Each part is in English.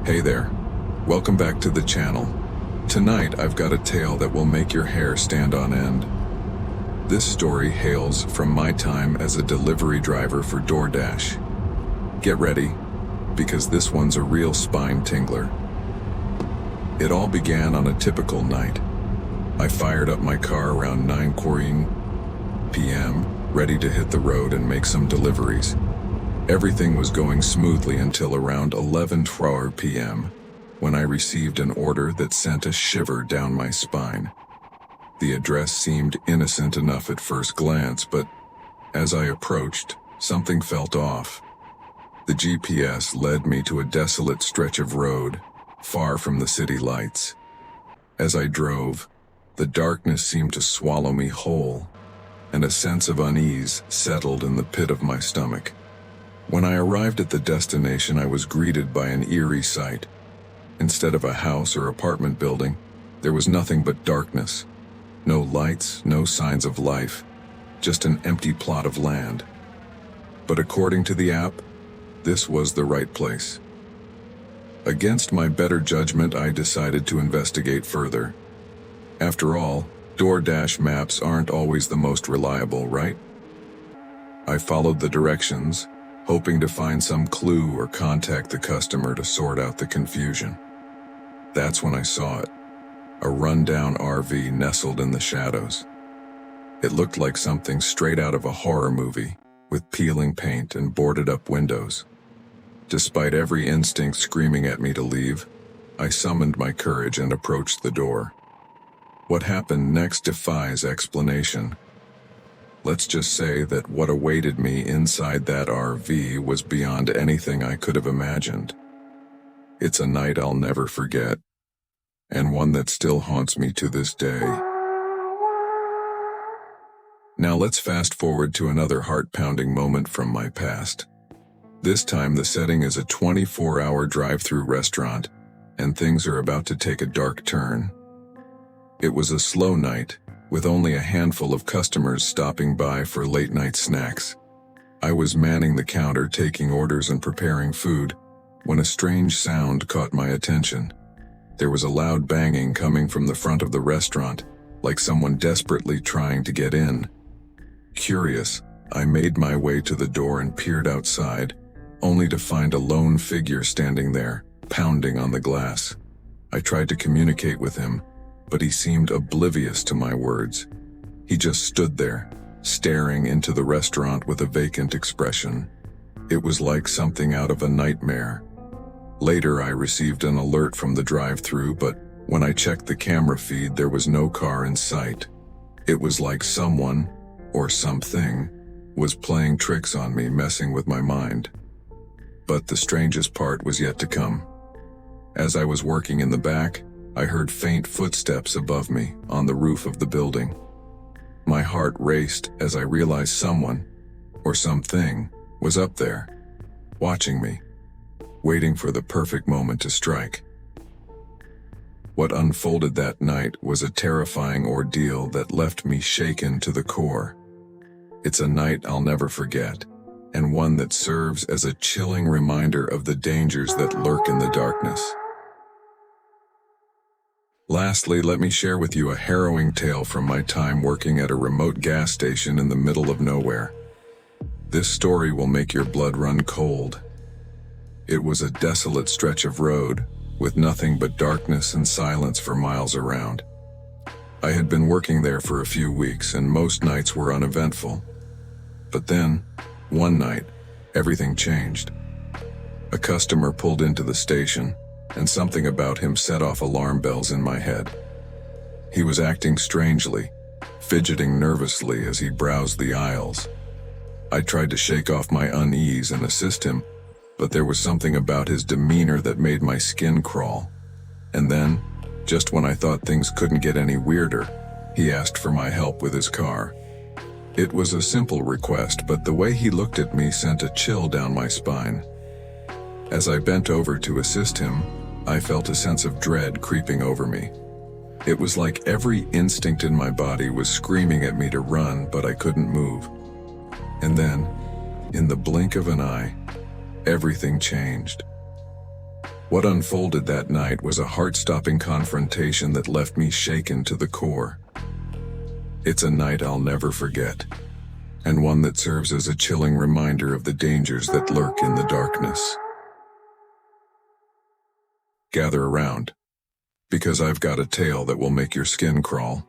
Hey there, welcome back to the channel. Tonight I've got a tale that will make your hair stand on end. This story hails from my time as a delivery driver for DoorDash. Get ready, because this one's a real spine tingler. It all began on a typical night. I fired up my car around 9:40 p.m., ready to hit the road and make some deliveries. Everything was going smoothly until around 11:12 p.m., when I received an order that sent a shiver down my spine. The address seemed innocent enough at first glance, but as I approached, something felt off. The GPS led me to a desolate stretch of road, far from the city lights. As I drove, the darkness seemed to swallow me whole, and a sense of unease settled in the pit of my stomach. When I arrived at the destination, I was greeted by an eerie sight. Instead of a house or apartment building, there was nothing but darkness. No lights, no signs of life, just an empty plot of land. But according to the app, this was the right place. Against my better judgment, I decided to investigate further. After all, DoorDash maps aren't always the most reliable, right? I followed the directions, hoping to find some clue or contact the customer to sort out the confusion. That's when I saw it. A rundown RV nestled in the shadows. It looked like something straight out of a horror movie, with peeling paint and boarded-up windows. Despite every instinct screaming at me to leave, I summoned my courage and approached the door. What happened next defies explanation. Let's just say that what awaited me inside that RV was beyond anything I could have imagined. It's a night I'll never forget, and one that still haunts me to this day. Now let's fast forward to another heart-pounding moment from my past. This time the setting is a 24-hour drive-through restaurant, and things are about to take a dark turn. It was a slow night, with only a handful of customers stopping by for late-night snacks. I was manning the counter, taking orders and preparing food, when a strange sound caught my attention. There was a loud banging coming from the front of the restaurant, like someone desperately trying to get in. Curious, I made my way to the door and peered outside, only to find a lone figure standing there, pounding on the glass. I tried to communicate with him, but he seemed oblivious to my words. He just stood there, staring into the restaurant with a vacant expression. It was like something out of a nightmare. Later, I received an alert from the drive-thru, but when I checked the camera feed, there was no car in sight. It was like someone, or something, was playing tricks on me, messing with my mind. But the strangest part was yet to come. As I was working in the back, I heard faint footsteps above me on the roof of the building. My heart raced as I realized someone, or something, was up there, watching me, waiting for the perfect moment to strike. What unfolded that night was a terrifying ordeal that left me shaken to the core. It's a night I'll never forget, and one that serves as a chilling reminder of the dangers that lurk in the darkness. Lastly, let me share with you a harrowing tale from my time working at a remote gas station in the middle of nowhere. This story will make your blood run cold. It was a desolate stretch of road, with nothing but darkness and silence for miles around. I had been working there for a few weeks, and most nights were uneventful. But then, one night, everything changed. A customer pulled into the station, and something about him set off alarm bells in my head. He was acting strangely, fidgeting nervously as he browsed the aisles. I tried to shake off my unease and assist him, but there was something about his demeanor that made my skin crawl. And then, just when I thought things couldn't get any weirder, he asked for my help with his car. It was a simple request, but the way he looked at me sent a chill down my spine. As I bent over to assist him, I felt a sense of dread creeping over me. It was like every instinct in my body was screaming at me to run, but I couldn't move. And then, in the blink of an eye, everything changed. What unfolded that night was a heart-stopping confrontation that left me shaken to the core. It's a night I'll never forget, and one that serves as a chilling reminder of the dangers that lurk in the darkness. Gather around, because I've got a tale that will make your skin crawl.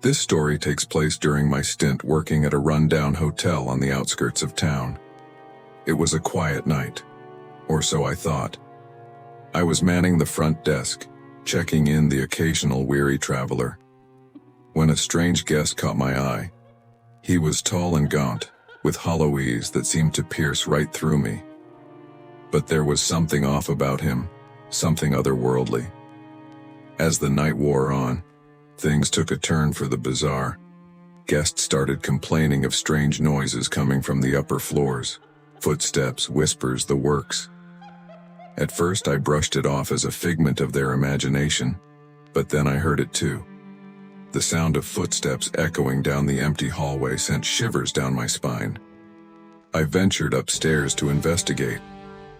This story takes place during my stint working at a rundown hotel on the outskirts of town. It was a quiet night, or so I thought. I was manning the front desk, checking in the occasional weary traveler, when a strange guest caught my eye. He was tall and gaunt, with hollow ease that seemed to pierce right through me. But there was something off about him, something otherworldly. As the night wore on, things took a turn for the bizarre. Guests started complaining of strange noises coming from the upper floors. Footsteps, whispers, the works. At first I brushed it off as a figment of their imagination, but then I heard it too. The sound of footsteps echoing down the empty hallway sent shivers down my spine. I ventured upstairs to investigate,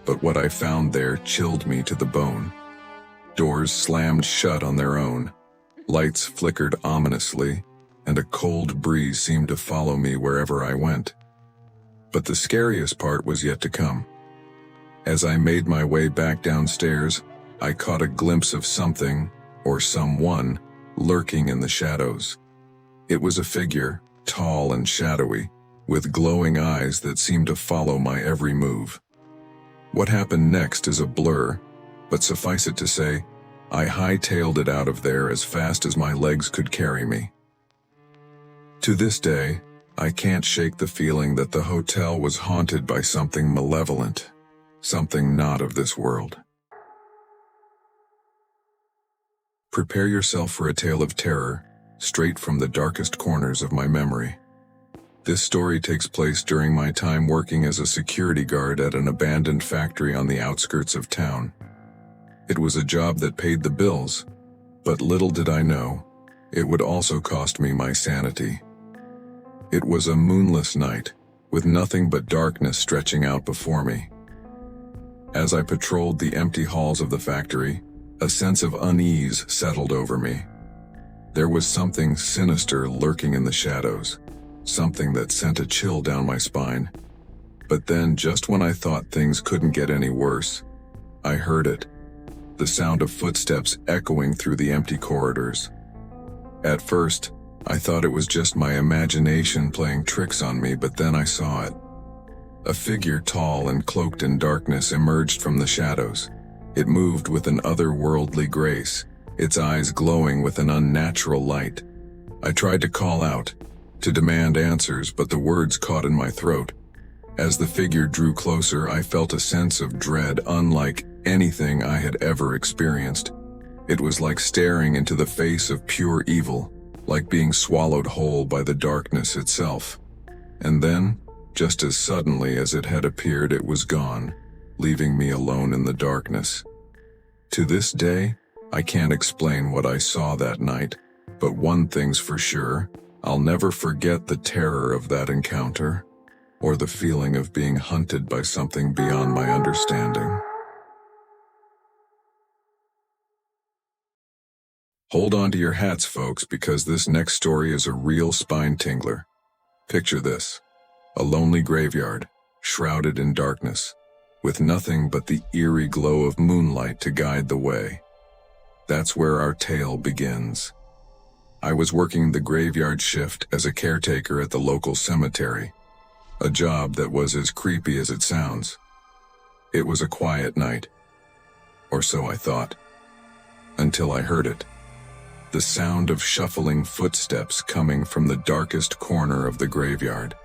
but what I found there chilled me to the bone. Doors slammed shut on their own, lights flickered ominously, and a cold breeze seemed to follow me wherever I went. But the scariest part was yet to come. As I made my way back downstairs, I caught a glimpse of something, or someone, lurking in the shadows. It was a figure, tall and shadowy, with glowing eyes that seemed to follow my every move. What happened next is a blur, but suffice it to say, I hightailed it out of there as fast as my legs could carry me. To this day, I can't shake the feeling that the hotel was haunted by something malevolent, something not of this world. Prepare yourself for a tale of terror, straight from the darkest corners of my memory. This story takes place during my time working as a security guard at an abandoned factory on the outskirts of town. It was a job that paid the bills, but little did I know, it would also cost me my sanity. It was a moonless night, with nothing but darkness stretching out before me. As I patrolled the empty halls of the factory, a sense of unease settled over me. There was something sinister lurking in the shadows, something that sent a chill down my spine. But then, just when I thought things couldn't get any worse, I heard it. The sound of footsteps echoing through the empty corridors. At first, I thought it was just my imagination playing tricks on me, but then I saw it. A figure tall and cloaked in darkness emerged from the shadows. It moved with an otherworldly grace, its eyes glowing with an unnatural light. I tried to call out, to demand answers, but the words caught in my throat. As the figure drew closer, I felt a sense of dread unlike anything I had ever experienced. It was like staring into the face of pure evil, like being swallowed whole by the darkness itself. And then, just as suddenly as it had appeared, it was gone, leaving me alone in the darkness. To this day, I can't explain what I saw that night, but one thing's for sure, I'll never forget the terror of that encounter, or the feeling of being hunted by something beyond my understanding. Hold on to your hats, folks, because this next story is a real spine-tingler. Picture this: a lonely graveyard, shrouded in darkness, with nothing but the eerie glow of moonlight to guide the way. That's where our tale begins. I was working the graveyard shift as a caretaker at the local cemetery, a job that was as creepy as it sounds. It was a quiet night, or so I thought, until I heard it. The sound of shuffling footsteps coming from the darkest corner of the graveyard.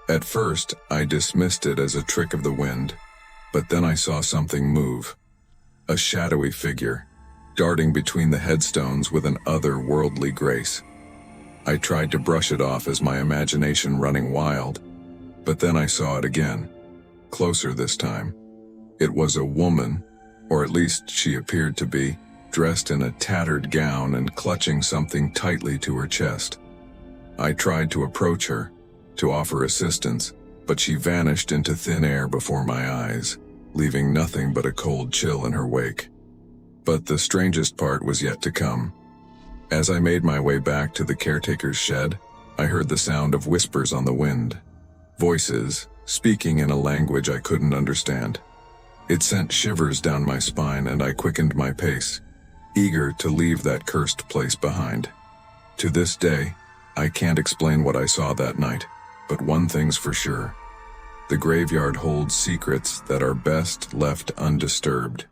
At first, I dismissed it as a trick of the wind, but then I saw something move. A shadowy figure, darting between the headstones with an otherworldly grace. I tried to brush it off as my imagination running wild, but then I saw it again, closer this time. It was a woman, or at least she appeared to be, dressed in a tattered gown and clutching something tightly to her chest. I tried to approach her, to offer assistance, but she vanished into thin air before my eyes. leaving nothing but a cold chill in her wake. But the strangest part was yet to come. As I made my way back to the caretaker's shed, I heard the sound of whispers on the wind. Voices, speaking in a language I couldn't understand. It sent shivers down my spine and I quickened my pace, eager to leave that cursed place behind. To this day, I can't explain what I saw that night, but one thing's for sure. The graveyard holds secrets that are best left undisturbed.